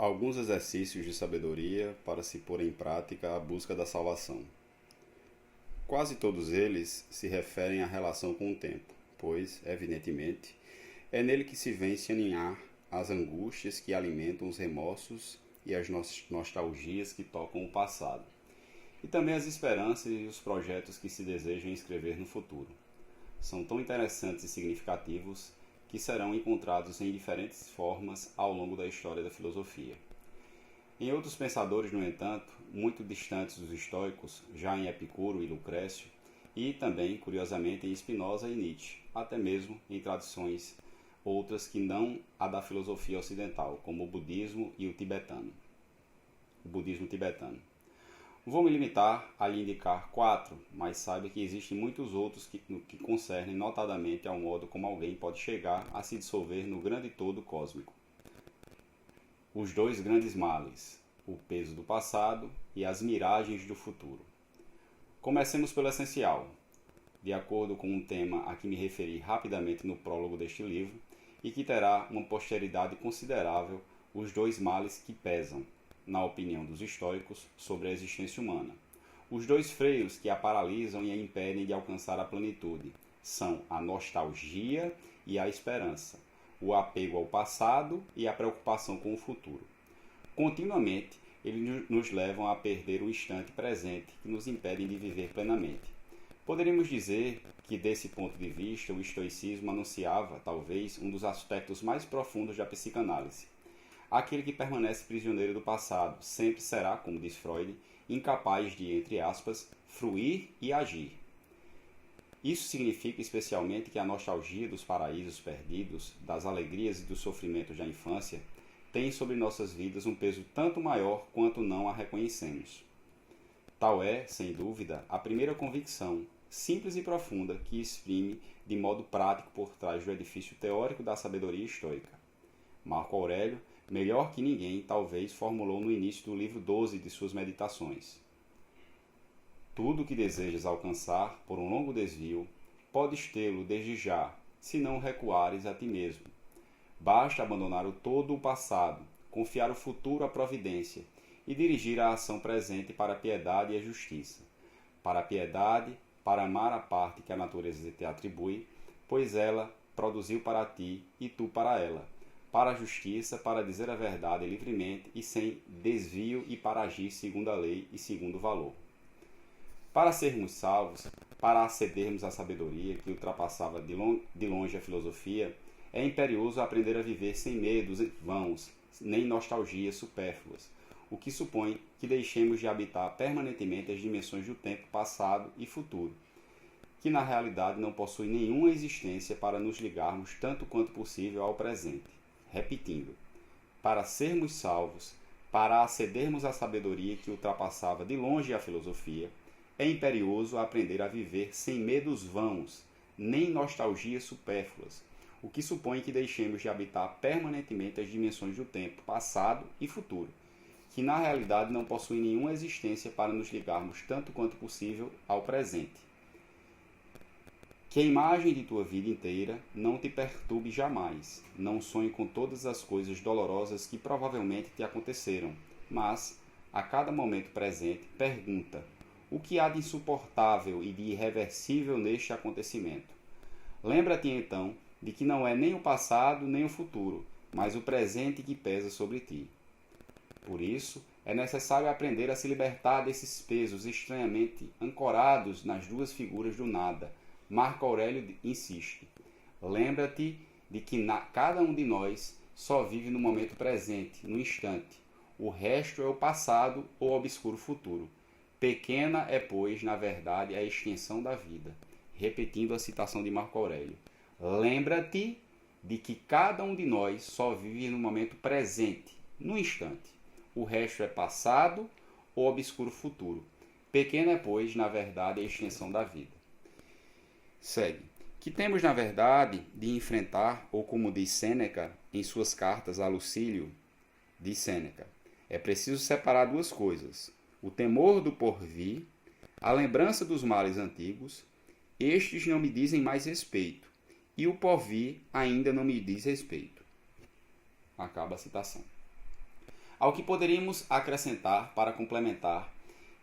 Alguns exercícios de sabedoria para se pôr em prática a busca da salvação. Quase todos eles se referem à relação com o tempo, pois, evidentemente, é nele que se vem se aninhar as angústias que alimentam os remorsos e as nostalgias que tocam o passado, e também as esperanças e os projetos que se desejam inscrever no futuro. São tão interessantes e significativos que serão encontrados em diferentes formas ao longo da história da filosofia. Em outros pensadores, no entanto, muito distantes dos estoicos, já em Epicuro e Lucrécio, e também, curiosamente, em Spinoza e Nietzsche, até mesmo em tradições outras que não a da filosofia ocidental, como o budismo e o budismo tibetano. Vou me limitar a lhe indicar 4, mas saiba que existem muitos outros que concernem notadamente ao modo como alguém pode chegar a se dissolver no grande todo cósmico. Os dois grandes males, o peso do passado e as miragens do futuro. Comecemos pelo essencial. De acordo com um tema a que me referi rapidamente no prólogo deste livro, e que terá uma posteridade considerável, os dois males que pesam, na opinião dos estoicos, sobre a existência humana. Os dois freios que a paralisam e a impedem de alcançar a plenitude são a nostalgia e a esperança, o apego ao passado e a preocupação com o futuro. Continuamente, eles nos levam a perder o instante presente que nos impedem de viver plenamente. Poderíamos dizer que, desse ponto de vista, o estoicismo anunciava, talvez, um dos aspectos mais profundos da psicanálise. Aquele que permanece prisioneiro do passado sempre será, como diz Freud, incapaz de, entre aspas, fruir e agir. Isso significa especialmente que a nostalgia dos paraísos perdidos, das alegrias e dos sofrimentos da infância, tem sobre nossas vidas um peso tanto maior quanto não a reconhecemos. Tal é, sem dúvida, a primeira convicção, simples e profunda, que exprime de modo prático por trás do edifício teórico da sabedoria estoica. Marco Aurélio, melhor que ninguém, talvez formulou no início do livro 12 de suas Meditações. Tudo o que desejas alcançar por um longo desvio, podes tê-lo desde já, se não recuares a ti mesmo. Basta abandonar o todo o passado, confiar o futuro à providência e dirigir a ação presente para a piedade e a justiça. Para a piedade, para amar a parte que a natureza te atribui, pois ela produziu para ti e tu para ela. Para a justiça, para dizer a verdade livremente e sem desvio e para agir segundo a lei e segundo o valor. Para sermos salvos, para acedermos à sabedoria que ultrapassava de longe a filosofia, é imperioso aprender a viver sem medos vãos, nem nostalgias supérfluas, o que supõe que deixemos de habitar permanentemente as dimensões do tempo passado e futuro, que na realidade não possuem nenhuma existência para nos ligarmos tanto quanto possível ao presente. Repetindo, para sermos salvos, para acedermos à sabedoria que ultrapassava de longe a filosofia, é imperioso aprender a viver sem medos vãos, nem nostalgias supérfluas, o que supõe que deixemos de habitar permanentemente as dimensões do tempo passado e futuro, que na realidade não possuem nenhuma existência para nos ligarmos tanto quanto possível ao presente. Que a imagem de tua vida inteira não te perturbe jamais, não sonhe com todas as coisas dolorosas que provavelmente te aconteceram, mas, a cada momento presente, pergunta: o que há de insuportável e de irreversível neste acontecimento? Lembra-te então de que não é nem o passado nem o futuro, mas o presente que pesa sobre ti. Por isso, é necessário aprender a se libertar desses pesos estranhamente ancorados nas duas figuras do nada. Marco Aurélio insiste: lembra-te de que cada um de nós só vive no momento presente, no instante. O resto é o passado ou obscuro futuro. Pequena é, pois, na verdade, a extensão da vida. Repetindo a citação de Marco Aurélio: lembra-te de que cada um de nós só vive no momento presente, no instante. O resto é passado ou obscuro futuro. Pequena é, pois, na verdade, a extensão da vida. Segue. Que temos, na verdade, de enfrentar, ou como diz Sêneca em suas cartas a Lucílio, diz Sêneca, é preciso separar duas coisas: o temor do porvir, a lembrança dos males antigos. Estes não me dizem mais respeito, e o porvir ainda não me diz respeito. Acaba a citação. Ao que poderíamos acrescentar para complementar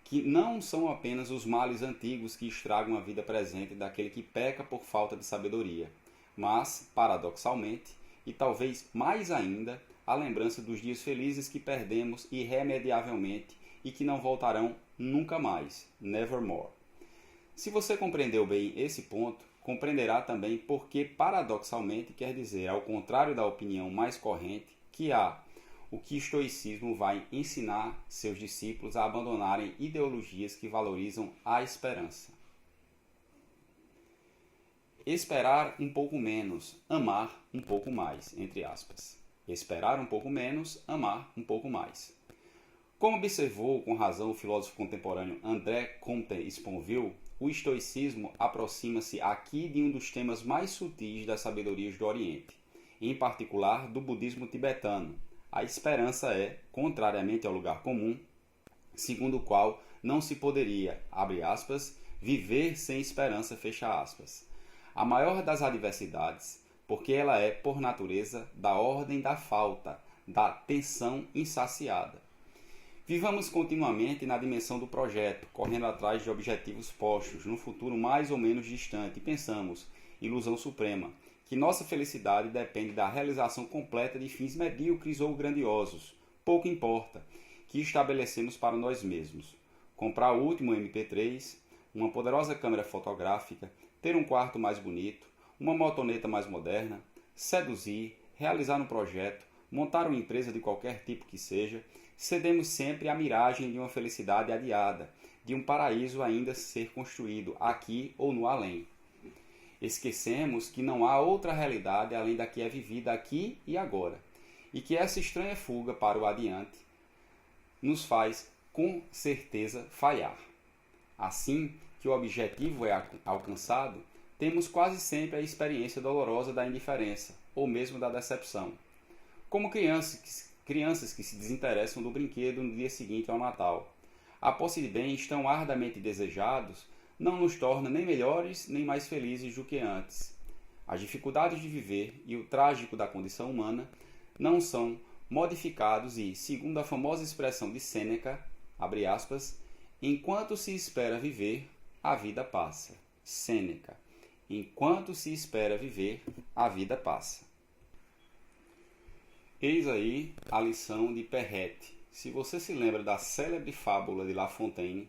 que não são apenas os males antigos que estragam a vida presente daquele que peca por falta de sabedoria, mas, paradoxalmente, e talvez mais ainda, a lembrança dos dias felizes que perdemos irremediavelmente e que não voltarão nunca mais, nevermore. Se você compreendeu bem esse ponto, compreenderá também por que paradoxalmente quer dizer, ao contrário da opinião mais corrente, que há o que o estoicismo vai ensinar seus discípulos a abandonarem ideologias que valorizam a esperança. Esperar um pouco menos, amar um pouco mais, entre aspas. Esperar um pouco menos, amar um pouco mais. Como observou com razão o filósofo contemporâneo André Comte Sponville, o estoicismo aproxima-se aqui de um dos temas mais sutis das sabedorias do Oriente, em particular do budismo tibetano. A esperança é, contrariamente ao lugar comum, segundo o qual não se poderia, abre aspas, viver sem esperança, fecha aspas. A maior das adversidades, porque ela é, por natureza, da ordem da falta, da tensão insaciada. Vivamos continuamente na dimensão do projeto, correndo atrás de objetivos postos, num futuro mais ou menos distante, e pensamos, ilusão suprema, que nossa felicidade depende da realização completa de fins medíocres ou grandiosos, pouco importa, que estabelecemos para nós mesmos. Comprar o último MP3, uma poderosa câmera fotográfica, ter um quarto mais bonito, uma motoneta mais moderna, seduzir, realizar um projeto, montar uma empresa de qualquer tipo que seja, cedemos sempre à miragem de uma felicidade adiada, de um paraíso ainda a ser construído, aqui ou no além. Esquecemos que não há outra realidade além da que é vivida aqui e agora, e que essa estranha fuga para o adiante nos faz, com certeza, falhar. Assim que o objetivo é alcançado, temos quase sempre a experiência dolorosa da indiferença, ou mesmo da decepção. Como crianças que se desinteressam do brinquedo no dia seguinte ao Natal. A posse de bens tão arduamente desejados não nos torna nem melhores nem mais felizes do que antes. As dificuldades de viver e o trágico da condição humana não são modificados e, segundo a famosa expressão de Sêneca, abre aspas, enquanto se espera viver, a vida passa. Sêneca. Enquanto se espera viver, a vida passa. Eis aí a lição de Perrette. Se você se lembra da célebre fábula de La Fontaine,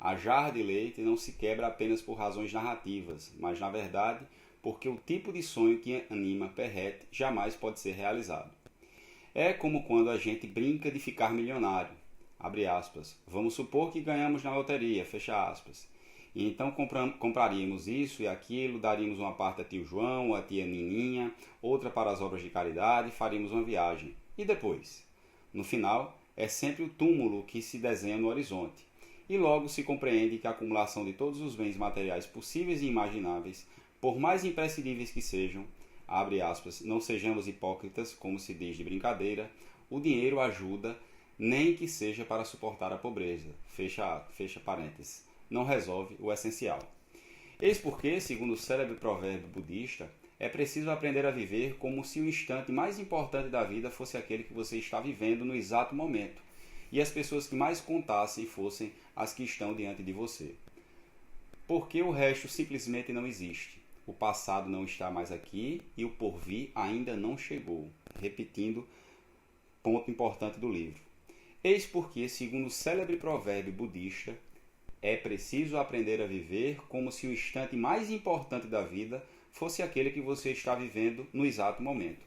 a jarra de leite não se quebra apenas por razões narrativas, mas, na verdade, porque o tipo de sonho que anima Perrette jamais pode ser realizado. É como quando a gente brinca de ficar milionário, abre aspas, vamos supor que ganhamos na loteria, fecha aspas, e então compraríamos isso e aquilo, daríamos uma parte a tio João, a tia Nininha, outra para as obras de caridade, faríamos uma viagem. E depois? No final, é sempre o túmulo que se desenha no horizonte. E logo se compreende que a acumulação de todos os bens materiais possíveis e imagináveis, por mais imprescindíveis que sejam, abre aspas, não sejamos hipócritas, como se diz de brincadeira, o dinheiro ajuda, nem que seja para suportar a pobreza, fecha parênteses, não resolve o essencial. Eis porque, segundo o célebre provérbio budista, é preciso aprender a viver como se o instante mais importante da vida fosse aquele que você está vivendo no exato momento, e as pessoas que mais contassem fossem as que estão diante de você. Porque o resto simplesmente não existe. O passado não está mais aqui e o porvir ainda não chegou. Repetindo, ponto importante do livro. Eis porque, segundo o célebre provérbio budista, é preciso aprender a viver como se o instante mais importante da vida fosse aquele que você está vivendo no exato momento.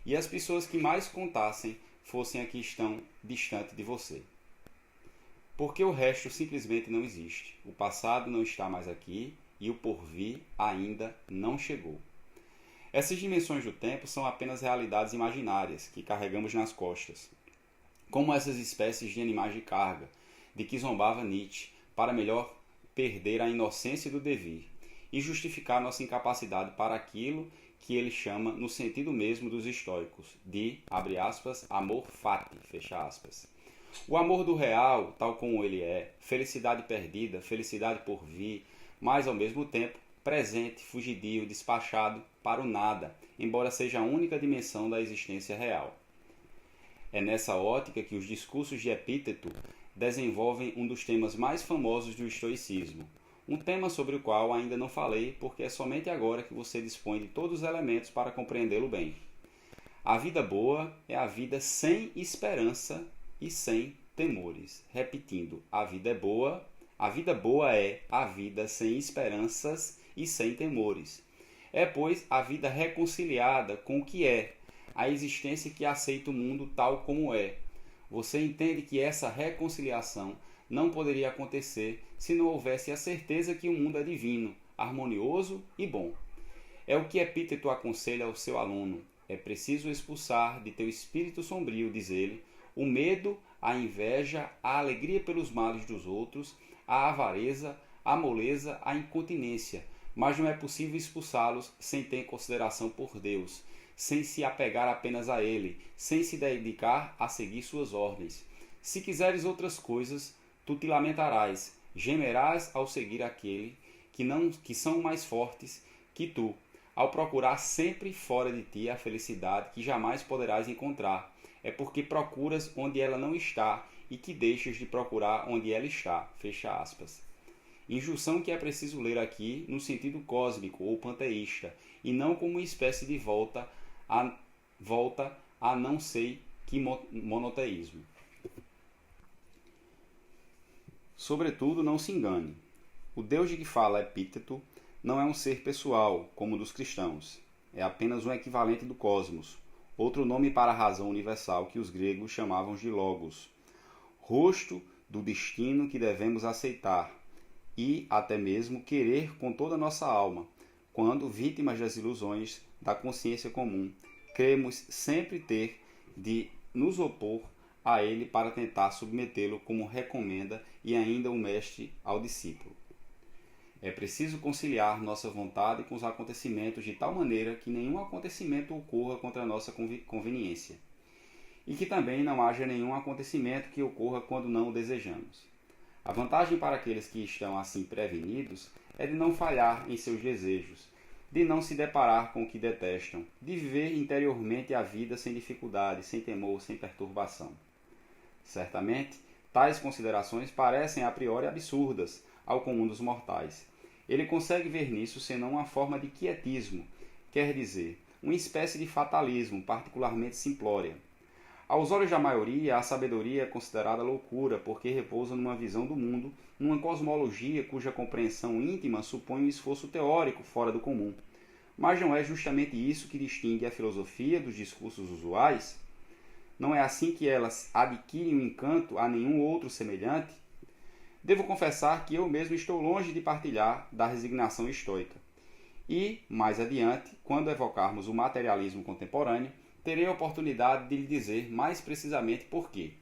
E as pessoas que mais contassem fossem as que estão distante de você. Porque o resto simplesmente não existe. O passado não está mais aqui e o porvir ainda não chegou. Essas dimensões do tempo são apenas realidades imaginárias que carregamos nas costas, como essas espécies de animais de carga, de que zombava Nietzsche, para melhor perder a inocência do devir e justificar nossa incapacidade para aquilo que ele chama, no sentido mesmo dos estoicos, de, abre aspas, amor fati, fecha aspas. O amor do real, tal como ele é, felicidade perdida, felicidade por vir, mas ao mesmo tempo presente, fugidio, despachado para o nada, embora seja a única dimensão da existência real. É nessa ótica que os discursos de Epíteto desenvolvem um dos temas mais famosos do estoicismo, um tema sobre o qual ainda não falei porque é somente agora que você dispõe de todos os elementos para compreendê-lo bem. A vida boa é a vida sem esperança e sem temores. Repetindo, a vida boa é a vida sem esperanças e sem temores. É, pois, a vida reconciliada com o que é, a existência que aceita o mundo tal como é. Você entende que essa reconciliação não poderia acontecer se não houvesse a certeza que o mundo é divino, harmonioso e bom. É o que Epíteto aconselha ao seu aluno. É preciso expulsar de teu espírito sombrio, diz ele, o medo, a inveja, a alegria pelos males dos outros, a avareza, a moleza, a incontinência, mas não é possível expulsá-los sem ter consideração por Deus, sem se apegar apenas a Ele, sem se dedicar a seguir suas ordens. Se quiseres outras coisas, tu te lamentarás, gemerás ao seguir aquele que são mais fortes que tu, ao procurar sempre fora de ti a felicidade que jamais poderás encontrar. É porque procuras onde ela não está e que deixas de procurar onde ela está. Fecha aspas. Injunção que é preciso ler aqui no sentido cósmico ou panteísta, e não como uma espécie de volta a não sei que monoteísmo. Sobretudo, não se engane. O Deus de que fala Epíteto não é um ser pessoal, como o dos cristãos. É apenas um equivalente do cosmos, outro nome para a razão universal que os gregos chamavam de Logos, rosto do destino que devemos aceitar e até mesmo querer com toda a nossa alma, quando, vítimas das ilusões da consciência comum, cremos sempre ter de nos opor a ele para tentar submetê-lo como recomenda e ainda o mestre ao discípulo. É preciso conciliar nossa vontade com os acontecimentos de tal maneira que nenhum acontecimento ocorra contra a nossa conveniência, e que também não haja nenhum acontecimento que ocorra quando não o desejamos. A vantagem para aqueles que estão assim prevenidos é de não falhar em seus desejos, de não se deparar com o que detestam, de viver interiormente a vida sem dificuldade, sem temor, sem perturbação. Certamente, tais considerações parecem a priori absurdas ao comum dos mortais. Ele consegue ver nisso senão uma forma de quietismo, quer dizer, uma espécie de fatalismo particularmente simplória. Aos olhos da maioria, a sabedoria é considerada loucura porque repousa numa visão do mundo, numa cosmologia cuja compreensão íntima supõe um esforço teórico fora do comum. Mas não é justamente isso que distingue a filosofia dos discursos usuais? Não é assim que elas adquirem um encanto a nenhum outro semelhante? Devo confessar que eu mesmo estou longe de partilhar da resignação estoica. E, mais adiante, quando evocarmos o materialismo contemporâneo, terei a oportunidade de lhe dizer mais precisamente por quê.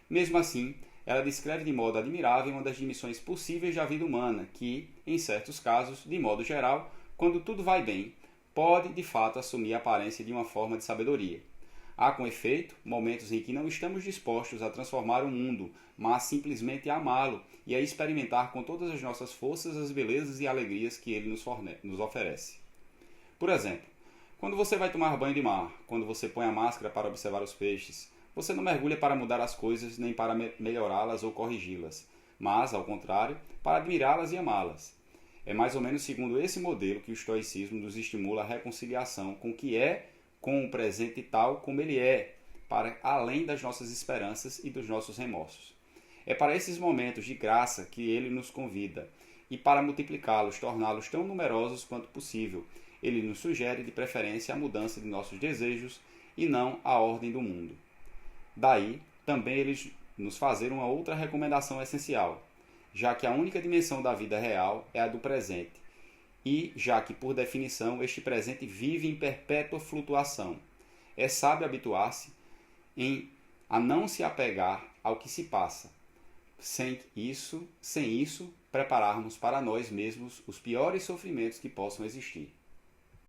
Mesmo assim, ela descreve de modo admirável uma das dimensões possíveis da vida humana, que, em certos casos, de modo geral, quando tudo vai bem, pode de fato assumir a aparência de uma forma de sabedoria. Há, com efeito, momentos em que não estamos dispostos a transformar o mundo, mas simplesmente a amá-lo e a experimentar com todas as nossas forças as belezas e alegrias que ele nos oferece. Por exemplo, quando você vai tomar banho de mar, quando você põe a máscara para observar os peixes, você não mergulha para mudar as coisas nem para melhorá-las ou corrigi-las, mas, ao contrário, para admirá-las e amá-las. É mais ou menos segundo esse modelo que o estoicismo nos estimula a reconciliação com o que é, com o presente tal como ele é, para além das nossas esperanças e dos nossos remorsos. É para esses momentos de graça que ele nos convida, e para multiplicá-los, torná-los tão numerosos quanto possível, ele nos sugere de preferência a mudança de nossos desejos e não a ordem do mundo. Daí, também eles nos fazer uma outra recomendação essencial, já que a única dimensão da vida real é a do presente, e já que, por definição, este presente vive em perpétua flutuação. É sábio habituar-se a não se apegar ao que se passa, sem isso, prepararmos para nós mesmos os piores sofrimentos que possam existir.